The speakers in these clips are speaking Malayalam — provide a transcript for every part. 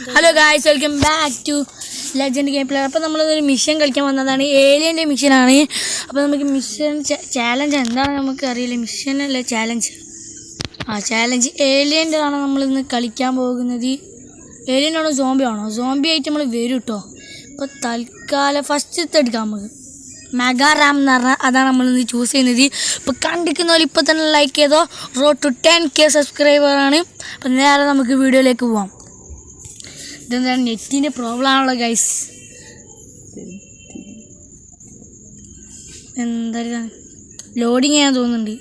Hello guys, welcome back to legend game play. അപ്പോൾ നമ്മളൊരു മിഷൻ കളിക്കാൻ വന്നതാണ്. ഏലിയൻ്റെ മിഷനാണ്. അപ്പോൾ നമുക്ക് മിഷൻ ചാലഞ്ച് എന്താണ് നമുക്ക് അറിയില്ല. മിഷനല്ല, ചാലഞ്ച്. ചാലഞ്ച് ഏലിയൻ്റെ ആണ് നമ്മളിന്ന് കളിക്കാൻ പോകുന്നത്. ഏലിയനാണോ സോംബി ആണോ? സോംബി ആയിട്ട് നമ്മൾ വരും കേട്ടോ. അപ്പോൾ തൽക്കാലം ഫസ്റ്റ് എടുക്കാം നമുക്ക്. മെഗാ റാം എന്ന് പറഞ്ഞാൽ അതാണ് നമ്മളിന്ന് ചൂസ് ചെയ്യുന്നത്. ഇപ്പോൾ കണ്ടിരിക്കുന്ന പോലെ ഇപ്പോൾ തന്നെ ലൈക്ക് ചെയ്തോ. റോഡ് ടു 10K സബ്സ്ക്രൈബറാണ്. അപ്പം നേരെ നമുക്ക് വീഡിയോയിലേക്ക് പോവാം. ഇതെന്താണ് നെറ്റിൻ്റെ പ്രോബ്ലം ആണല്ലോ ഗൈസ്. എന്താ ലോഡിങ് ചെയ്യാൻ തോന്നുന്നുണ്ട്.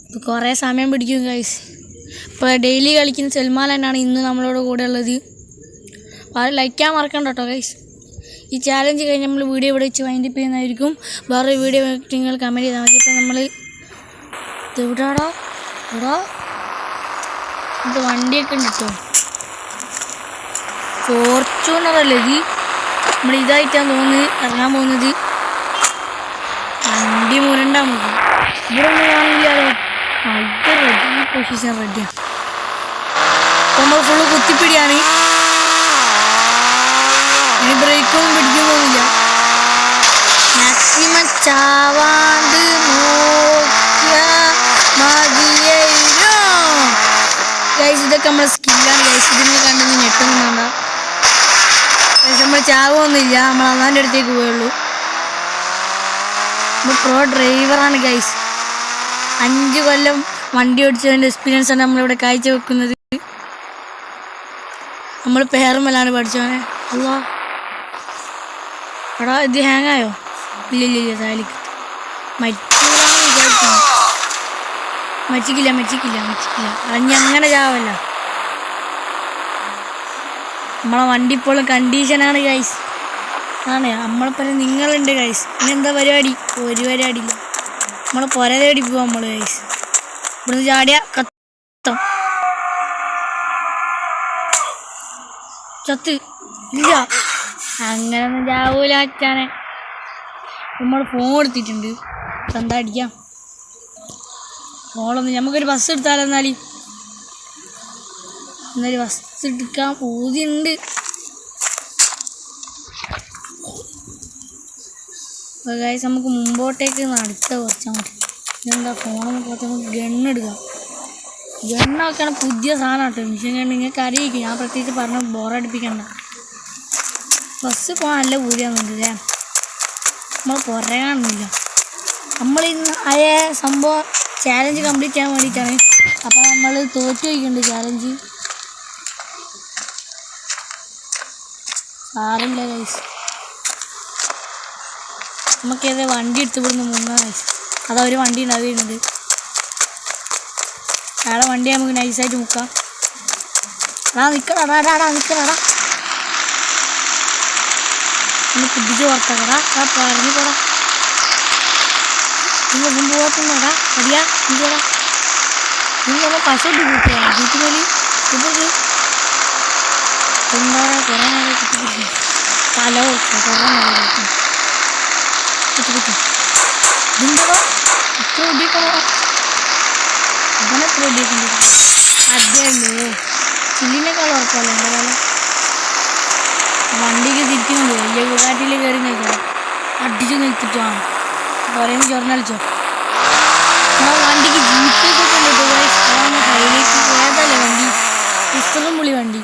ഇപ്പോൾ കുറേ സമയം പിടിക്കും ഗൈസ്. ഇപ്പോൾ ഡെയിലി കളിക്കുന്ന സൽമാൻ തന്നെയാണ് ഇന്ന് നമ്മളോട് കൂടെ ഉള്ളത്. അത് ലൈക്ക് ചെയ്യാൻ മറക്കണ്ട കേട്ടോ ഗൈസ്. ഈ ചാലഞ്ച് കഴിഞ്ഞ് നമ്മൾ വീഡിയോ ഇവിടെ വെച്ച് വൈൻഡപ്പ് ചെയ്യുന്നതായിരിക്കും. വേറെ വീഡിയോ നിങ്ങൾ കമൻറ്റ് ചെയ്താൽ മതി. ഇപ്പോൾ നമ്മൾ എവിടാടാ ഇത് വണ്ടിയൊക്കെ ഉണ്ട് കേട്ടോ. ഫോർച്യൂണറല്ലേ ഇത്? നമ്മൾ ഇതായിട്ടാണ് തോന്നുന്നത് ഇറങ്ങാൻ പോകുന്നത്. വണ്ടി മുരണ്ടാ മതി. ഇവിടെ ഒന്നും കാണില്ലാലോ. ഇത് റെഡി, പൊസിഷൻ റെഡിയാണ്. നമ്മൾ ഫുള്ള് കുത്തിപ്പിടിയാണ്. ഇനി ബ്രേക്കൊന്നും പിടിക്കാൻ പോകുന്നില്ല. മാക്സിമം ചാവാണ്ട് മതിയോ ഗൈസ്. ഇതൊക്കെ നമ്മളെ സ്കില്ലാണ് ഗൈസ്. ഇതിനെ കണ്ടെന്ന് ഞെട്ടൊന്നും വേണ്ട ഗൈസ്. നമ്മൾ ചാവൊന്നുമില്ല. നമ്മൾ അന്നാൻ്റെ അടുത്തേക്ക് പോയുള്ളൂ. നമ്മൾ പ്രോ ഡ്രൈവറാണ് ഗൈസ്. 5 കൊല്ലം വണ്ടി ഓടിച്ചതിൻ്റെ എക്സ്പീരിയൻസ് ആണ് നമ്മളിവിടെ കാഴ്ച വെക്കുന്നത്. നമ്മൾ പേർമലാണ് പഠിച്ചവനെ. അല്ലോ എടാ, ഇത് ഹാങ്ങായോ? ഇല്ല താലിക്ക് മരിക്കൂടാന്ന് വിചാരിക്കണം. മരിച്ചിക്കില്ല. അഞ്ഞ് അങ്ങനെ ചാവല്ല. നമ്മളെ വണ്ടി ഇപ്പോഴും കണ്ടീഷനാണ് ഗൈസ്. ആണ് നമ്മളിപ്പോൾ നിങ്ങളുണ്ട് ഗൈസ്. ഇനെന്താ പരിപാടി? ഒരു പരിപാടിയില്ല. നമ്മൾ പുര തേടി പോവാം നമ്മൾ ഗൈസ്. ഇവിടുന്ന് ചാടിയ കത്തം ചത്ത് ഇല്ല. അങ്ങനൊന്നും ചാവൂല അച്ഛനെ. നമ്മൾ ഫോൺ എടുത്തിട്ടുണ്ട്. എന്താ അടിക്കാം ഫോണൊന്നും. നമുക്കൊരു ബസ് എടുത്താലോ? എന്നാലും ബസ് എടുക്കാൻ ഊതിയുണ്ട്. ഗൈസ്, നമുക്ക് മുമ്പോട്ടേക്ക് അടുത്ത കുറച്ചാൽ മതി. ഇതെന്താ ഫോണൊന്നും കുറച്ച് നമുക്ക് ഗണ്ണെടുക്കാം. ഗണ്ണൊക്കെയാണ് പുതിയ സാധനം കേട്ടോ. മിഷൻ ഗണ്ണ് നിങ്ങൾക്ക് അറിയിക്കും. ഞാൻ പ്രത്യേകിച്ച് പറഞ്ഞ് ബോറടിപ്പിക്കണ്ട. ബസ് പോകാൻ നല്ല ഊരിയാകുന്നുണ്ടല്ലേ. നമ്മൾ പുറകാണൊന്നുമില്ല. നമ്മളിന്ന് ആയ സംഭവം ചാലഞ്ച് കംപ്ലീറ്റ് ചെയ്യാൻ വേണ്ടിയിട്ടാണ്. അപ്പോൾ നമ്മൾ തോറ്റു വയ്ക്കുന്നുണ്ട് ചാലഞ്ച്. സാറില്ല ഗൈസ്. നമുക്കേത് വണ്ടി എടുത്ത് വിടുന്ന മുങ്ങാം ഗൈസ്. അതവർ വണ്ടി ഉണ്ടാവുന്നുണ്ട്. അയാളെ വണ്ടി നമുക്ക് നൈസായിട്ട് മുക്കാം. നിൽക്കടാ ഒന്ന് കുടിച്ച് പുറത്താക്കടാ. പറഞ്ഞു പോടാ. നിങ്ങൾ മുമ്പ് പോകത്തുണ്ടോടാ? മതിയാ ഇഞ്ചോടാ. നിങ്ങൾ പശുട്ട് കൂട്ടുക വീട്ടുമേലി കുട്ടിക്ക് എന്താടാ കുറേ നേരം കുട്ടി തല കൊടുക്കുക. കുറേ നേരം കുട്ടി ഇതിൻ്റെതോ ഇത്ര ഒടിക്കണോ? അങ്ങനെ എത്ര ഒടിയൊക്കെ അതേ ഉള്ളൂ. ചില്ലിനേക്കാൾ ഉറപ്പമല്ലോ എൻ്റെ കാലം. വണ്ടിക്ക് തിരിക്കുന്നുണ്ട്. വലിയ കാറ്റിൽ കയറി നിൽക്കണം. അടിച്ചു നിൽത്തിട്ടാണ് പുറേന്ന് ചൊറന്നടിച്ചോ. എന്നാൽ വണ്ടിക്ക് GPS ഒക്കെ ഉണ്ട് കേട്ടോ. ഹൈലേക്ക് ഏതല്ലേ വണ്ടി? ഇഷ്ടം പുളി വണ്ടി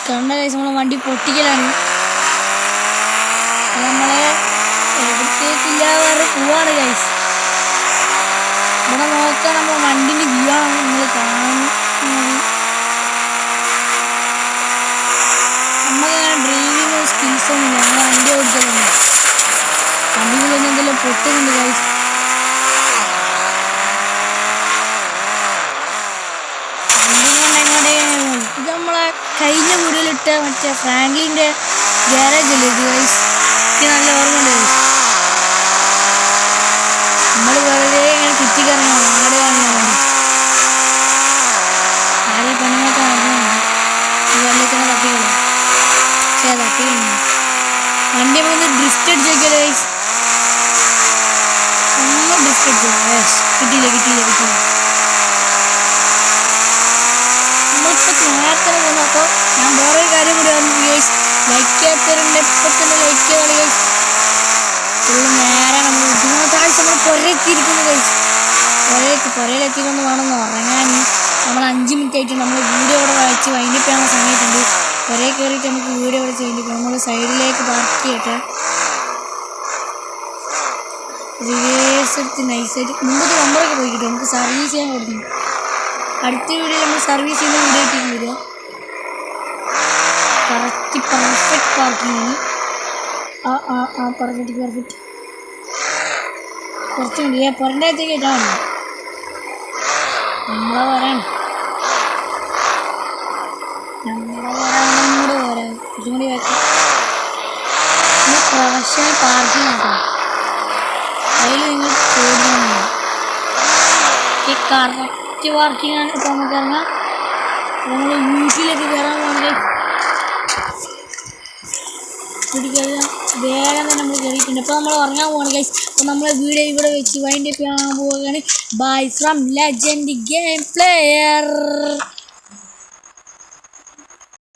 കണ്ട കൈസ്. നമ്മളെ വണ്ടി പൊട്ടിക്കലാണ്. നമ്മളെ എടുത്തേക്കില്ലാതെ പോവാണ് കൈസ്. ഇവിടെ നോക്കാൻ നമ്മളെ വണ്ടിൻ്റെ വ്യൂ ആണ് നിങ്ങൾ കാണുന്നത്. നമുക്കങ്ങനെ ഡ്രൈവിങ് സ്കിൽസ് ഒന്നുമില്ല. നമ്മൾ വണ്ടി ഓടിക്കലുണ്ട്. വണ്ടികളൊന്നും എന്തെല്ലാം പൊട്ടുന്നുണ്ട് ഗൈസ്. ഇത് നമ്മളെ കഴിഞ്ഞ വീഡിയോയിലിട്ട മറ്റേ ഫ്രാങ്ക്ലിൻ്റെ ഗ്യാരേജ് അല്ലേ ഇത് ഗൈസ്? എനിക്ക് നല്ല ഓർമ്മയുണ്ട് ഗൈസ്. നമ്മൾ വെറുതെ ഇങ്ങനെ ചുറ്റിക്കറങ്ങണം. അങ്ങോട്ട് കാണിക്കാൻ വേണ്ടി ആരെ പെണ്ണുങ്ങളൊക്കെ നടന്നുണ്ട്. ഈ വെള്ളത്തിനെ തട്ടിക്കളി തട്ടിക്കഴിഞ്ഞു. വണ്ടി നമുക്ക് ഡ്രിഫ്റ്റ് അടിച്ച് നോക്കിയാലോ ഗൈസ്. ഒന്ന് ഡ്രിഫ്റ്റ് അടിച്ചു. കിട്ടിയില്ല. ലൈക്ക് ചെയ്യാത്തവരുണ്ട് ഇപ്പം തന്നെ ലൈക്ക് ചെയ്യുക ഗൈസ്. ഫുള്ള് നേരെ നമ്മൾ താഴ്ച നമ്മൾ പുരയെത്തിയിരിക്കുന്നു ഗൈസ്. പുരയിലെത്തിയിട്ടൊന്ന് വേണമെന്ന് ഉറങ്ങാൻ. നമ്മൾ 5 മിനിറ്റ് ആയിട്ട് നമ്മൾ വീഡിയോ ഇവിടെ വായിച്ച് വൈൻഡപ്പ് ചെയ്യാനുള്ള സമയത്തുണ്ട്. പുരയിൽ കയറിയിട്ട് നമുക്ക് വീഡിയോ ഇവിടെ ചെയ്തിട്ട് നമ്മൾ സൈഡിലേക്ക് പാർക്ക് ചെയ്യട്ടെ. റിവേഴ്സ് എടുത്ത് നൈസായിട്ട് മുമ്പത്തെ നമ്പറൊക്കെ പോയിക്കിട്ട് നമുക്ക് സർവീസ് ചെയ്യാൻ കൊടുക്കും. അടുത്ത വീഡിയോയിൽ നമ്മൾ സർവീസ് ചെയ്യുന്ന വീഡിയോ ആയിട്ട് വരിക. കറക്റ്റ് പെർഫെക്റ്റ് പാർക്കിംഗ് ആണ്. പെർഫെക്റ്റ് കുറച്ച് മതി. പുറൻ്റെ അകത്തേക്ക് ഇട്ടാൽ മതി. നമ്മളെ വരാൻ കൂടെ വരാം. ഇതും കൂടി വെക്കാം. പ്രൊഫഷണൽ പാർക്കിംഗ് ആക്കാം. അതിൽ നിങ്ങൾ കൂടുതലാണ് കറക്റ്റ് പാർക്കിംഗ് ആണ്. ഇപ്പോൾ നമുക്ക് ഇറങ്ങാം. നമ്മൾ വീട്ടിലേക്ക് കയറാൻ പോകുന്നത് വേഗം തന്നെ നമ്മൾ കയറിയിട്ടുണ്ട്. ഇപ്പോൾ നമ്മൾ ഉറങ്ങാൻ പോവാണ് ഗൈസ്. അപ്പോൾ നമ്മൾ വീഡിയോ ഇവിടെ വെച്ച് വൈൻഡപ്പ് ചെയ്യാൻ പോവുകയാണ്. Bye from legend game player.